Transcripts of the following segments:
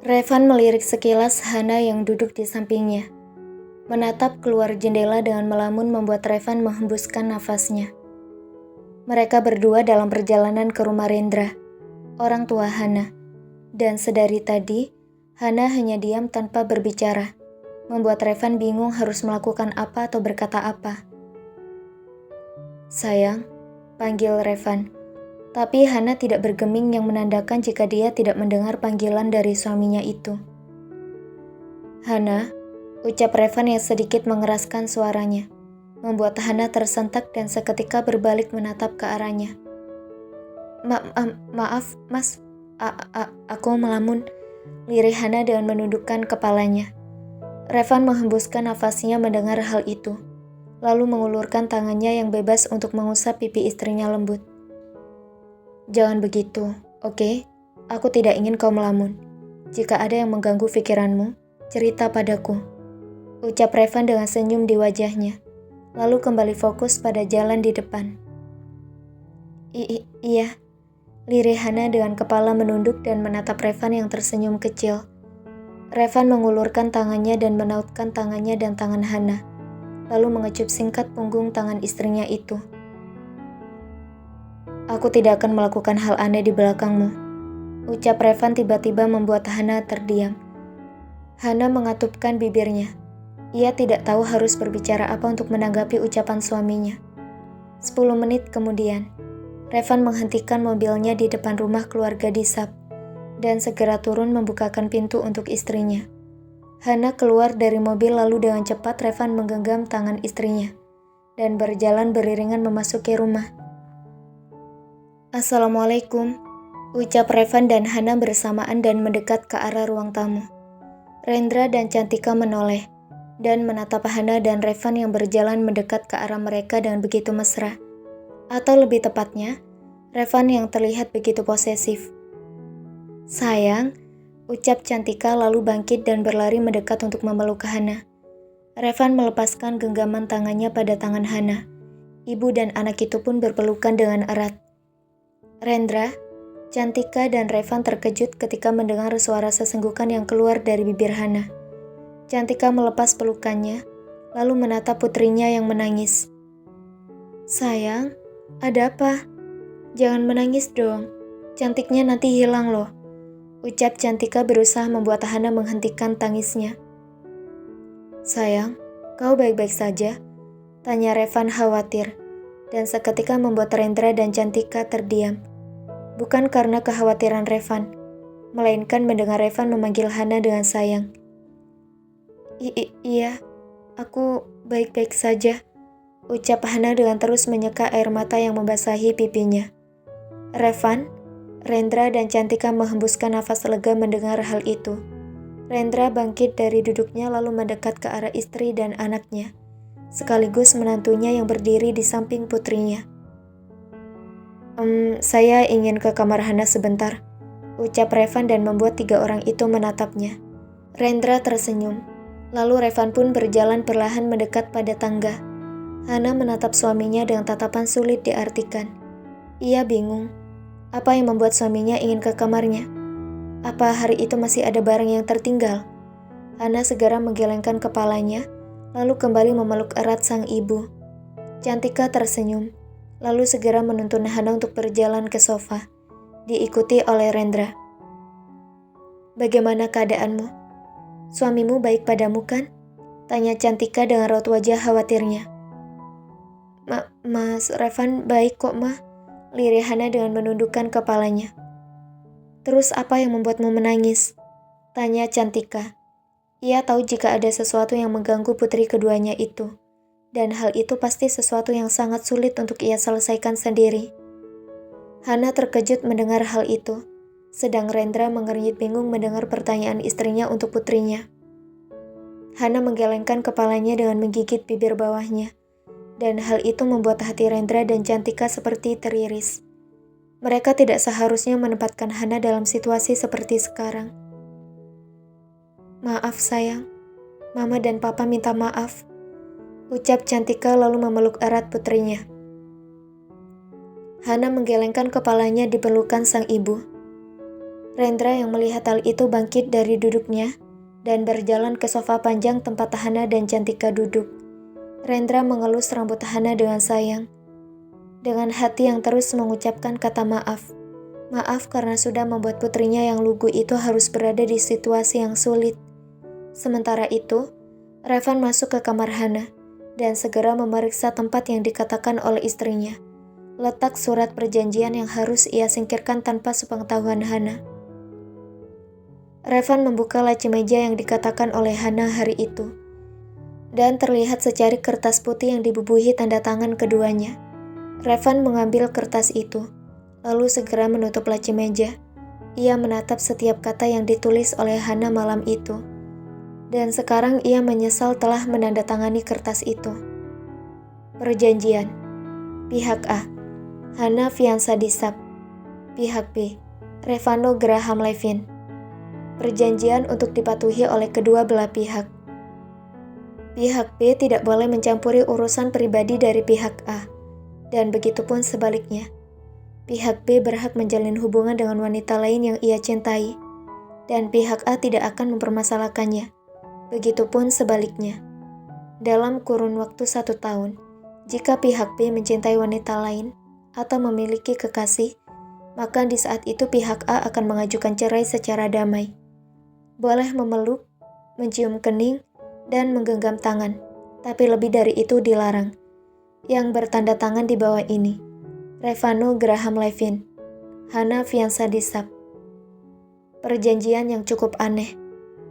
Revan melirik sekilas Hana yang duduk di sampingnya. Menatap keluar jendela dengan melamun membuat Revan menghembuskan nafasnya. Mereka berdua dalam perjalanan ke rumah Rendra, orang tua Hana. Dan sedari tadi, Hana hanya diam tanpa berbicara, membuat Revan bingung harus melakukan apa atau berkata apa. "Sayang," panggil Revan. Tapi Hana tidak bergeming yang menandakan jika dia tidak mendengar panggilan dari suaminya itu. "Hana," ucap Revan yang sedikit mengeraskan suaranya, membuat Hana tersentak dan seketika berbalik menatap ke arahnya. Maaf, Mas. Aku melamun," lirih Hana dengan menundukkan kepalanya. Revan menghembuskan nafasnya mendengar hal itu, lalu mengulurkan tangannya yang bebas untuk mengusap pipi istrinya lembut. "Jangan begitu, oke? Aku tidak ingin kau melamun. Jika ada yang mengganggu pikiranmu, cerita padaku," ucap Revan dengan senyum di wajahnya, lalu kembali fokus pada jalan di depan. Iya, lirih Hana dengan kepala menunduk dan menatap Revan yang tersenyum kecil. Revan mengulurkan tangannya dan menautkan tangannya dan tangan Hana, lalu mengecup singkat punggung tangan istrinya itu. "Aku tidak akan melakukan hal aneh di belakangmu," ucap Revan tiba-tiba membuat Hana terdiam. Hana mengatupkan bibirnya. Ia tidak tahu harus berbicara apa untuk menanggapi ucapan suaminya. 10 menit kemudian, Revan menghentikan mobilnya di depan rumah keluarga Disap dan segera turun membukakan pintu untuk istrinya. Hana keluar dari mobil lalu dengan cepat Revan menggenggam tangan istrinya dan berjalan beriringan memasuki rumah. "Assalamualaikum," ucap Revan dan Hana bersamaan dan mendekat ke arah ruang tamu. Rendra dan Cantika menoleh dan menatap Hana dan Revan yang berjalan mendekat ke arah mereka dengan begitu mesra. Atau lebih tepatnya, Revan yang terlihat begitu posesif. "Sayang," ucap Cantika lalu bangkit dan berlari mendekat untuk memeluk Hana. Revan melepaskan genggaman tangannya pada tangan Hana. Ibu dan anak itu pun berpelukan dengan erat. Rendra, Cantika dan Revan terkejut ketika mendengar suara sesenggukan yang keluar dari bibir Hana. Cantika melepas pelukannya, lalu menatap putrinya yang menangis. "Sayang, ada apa? Jangan menangis dong, cantiknya nanti hilang loh," ucap Cantika berusaha membuat Hana menghentikan tangisnya. "Sayang, kau baik-baik saja?" tanya Revan khawatir, dan seketika membuat Rendra dan Cantika terdiam. Bukan karena kekhawatiran Revan, melainkan mendengar Revan memanggil Hana dengan sayang. Iya, aku baik-baik saja," ucap Hana dengan terus menyeka air mata yang membasahi pipinya. Revan, Rendra dan Cantika menghembuskan nafas lega mendengar hal itu. Rendra bangkit dari duduknya lalu mendekat ke arah istri dan anaknya, sekaligus menantunya yang berdiri di samping putrinya. Saya ingin ke kamar Hana sebentar," ucap Revan dan membuat 3 orang itu menatapnya. Rendra tersenyum, lalu Revan pun berjalan perlahan mendekat pada tangga. Hana menatap suaminya dengan tatapan sulit diartikan. Ia bingung, apa yang membuat suaminya ingin ke kamarnya? Apa hari itu masih ada barang yang tertinggal? Hana segera menggelengkan kepalanya, lalu kembali memeluk erat sang ibu. Cantika tersenyum, lalu segera menuntun Hana untuk berjalan ke sofa, diikuti oleh Rendra. "Bagaimana keadaanmu? Suamimu baik padamu kan?" tanya Cantika dengan raut wajah khawatirnya. Mas Revan baik kok, Ma," lirih Hana dengan menundukkan kepalanya. "Terus apa yang membuatmu menangis?" tanya Cantika. Ia tahu jika ada sesuatu yang mengganggu putri keduanya itu, dan hal itu pasti sesuatu yang sangat sulit untuk ia selesaikan sendiri. Hana terkejut mendengar hal itu, sedang Rendra mengernyit bingung mendengar pertanyaan istrinya untuk putrinya. Hana menggelengkan kepalanya dengan menggigit bibir bawahnya, dan hal itu membuat hati Rendra dan Cantika seperti teriris. Mereka tidak seharusnya menempatkan Hana dalam situasi seperti sekarang. "Maaf sayang, Mama dan Papa minta maaf," ucap Cantika lalu memeluk erat putrinya. Hana menggelengkan kepalanya di pelukan sang ibu. Rendra yang melihat hal itu bangkit dari duduknya dan berjalan ke sofa panjang tempat Hana dan Cantika duduk. Rendra mengelus rambut Hana dengan sayang, dengan hati yang terus mengucapkan kata maaf. Maaf karena sudah membuat putrinya yang lugu itu harus berada di situasi yang sulit. Sementara itu, Revan masuk ke kamar Hana dan segera memeriksa tempat yang dikatakan oleh istrinya. Letak surat perjanjian yang harus ia singkirkan tanpa sepengetahuan Hana. Revan membuka laci meja yang dikatakan oleh Hana hari itu, dan terlihat secari kertas putih yang dibubuhi tanda tangan keduanya. Revan mengambil kertas itu, lalu segera menutup laci meja. Ia menatap setiap kata yang ditulis oleh Hana malam itu, dan sekarang ia menyesal telah menandatangani kertas itu. Perjanjian. Pihak A, Hana Fiansa Disap. Pihak B, Revano Graham Levin. Perjanjian untuk dipatuhi oleh kedua belah pihak. Pihak B tidak boleh mencampuri urusan pribadi dari pihak A, dan begitupun sebaliknya. Pihak B berhak menjalin hubungan dengan wanita lain yang ia cintai, dan pihak A tidak akan mempermasalahkannya. Begitupun sebaliknya. Dalam kurun waktu 1 tahun, jika pihak B mencintai wanita lain atau memiliki kekasih, maka di saat itu pihak A akan mengajukan cerai secara damai. Boleh memeluk, mencium kening, dan menggenggam tangan, tapi lebih dari itu dilarang. Yang bertanda tangan di bawah ini, Revano Graham Levin, Hana Fiansa Disap. Perjanjian yang cukup aneh,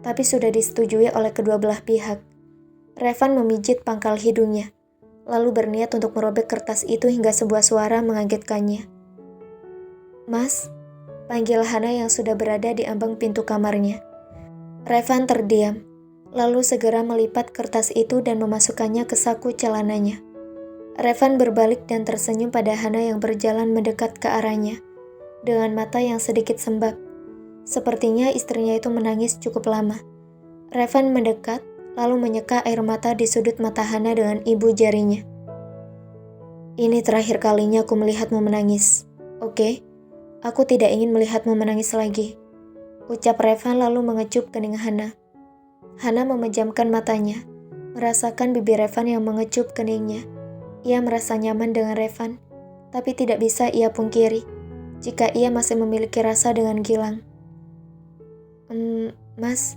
tapi sudah disetujui oleh kedua belah pihak. Revan memijit pangkal hidungnya, lalu berniat untuk merobek kertas itu hingga sebuah suara mengagetkannya. "Mas," panggil Hana yang sudah berada di ambang pintu kamarnya. Revan terdiam, lalu segera melipat kertas itu dan memasukkannya ke saku celananya. Revan berbalik dan tersenyum pada Hana yang berjalan mendekat ke arahnya, dengan mata yang sedikit sembab. Sepertinya istrinya itu menangis cukup lama. Revan mendekat, lalu menyeka air mata di sudut mata Hana dengan ibu jarinya. "Ini terakhir kalinya aku melihatmu menangis, oke? Aku tidak ingin melihatmu menangis lagi," ucap Revan lalu mengecup kening Hana. Hana memejamkan matanya, merasakan bibir Revan yang mengecup keningnya. Ia merasa nyaman dengan Revan, tapi tidak bisa ia pungkiri jika ia masih memiliki rasa dengan Gilang. Mas,"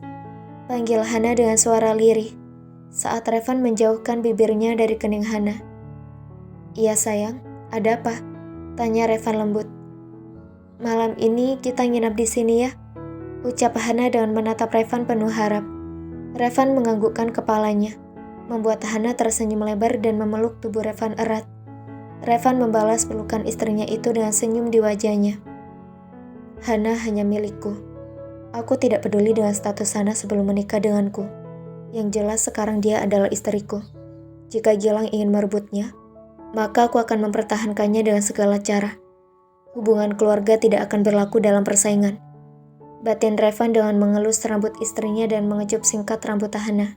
panggil Hana dengan suara lirih, saat Revan menjauhkan bibirnya dari kening Hana. "Iya sayang, ada apa?" tanya Revan lembut. "Malam ini kita nginap di sini ya," ucap Hana dengan menatap Revan penuh harap. Revan menganggukkan kepalanya, membuat Hana tersenyum lebar dan memeluk tubuh Revan erat. Revan membalas pelukan istrinya itu dengan senyum di wajahnya. "Hana hanya milikku. Aku tidak peduli dengan status Hana sebelum menikah denganku. Yang jelas sekarang dia adalah istriku. Jika Gilang ingin merebutnya, maka aku akan mempertahankannya dengan segala cara. Hubungan keluarga tidak akan berlaku dalam persaingan," batin Revan dengan mengelus rambut istrinya dan mengecup singkat rambut Hana.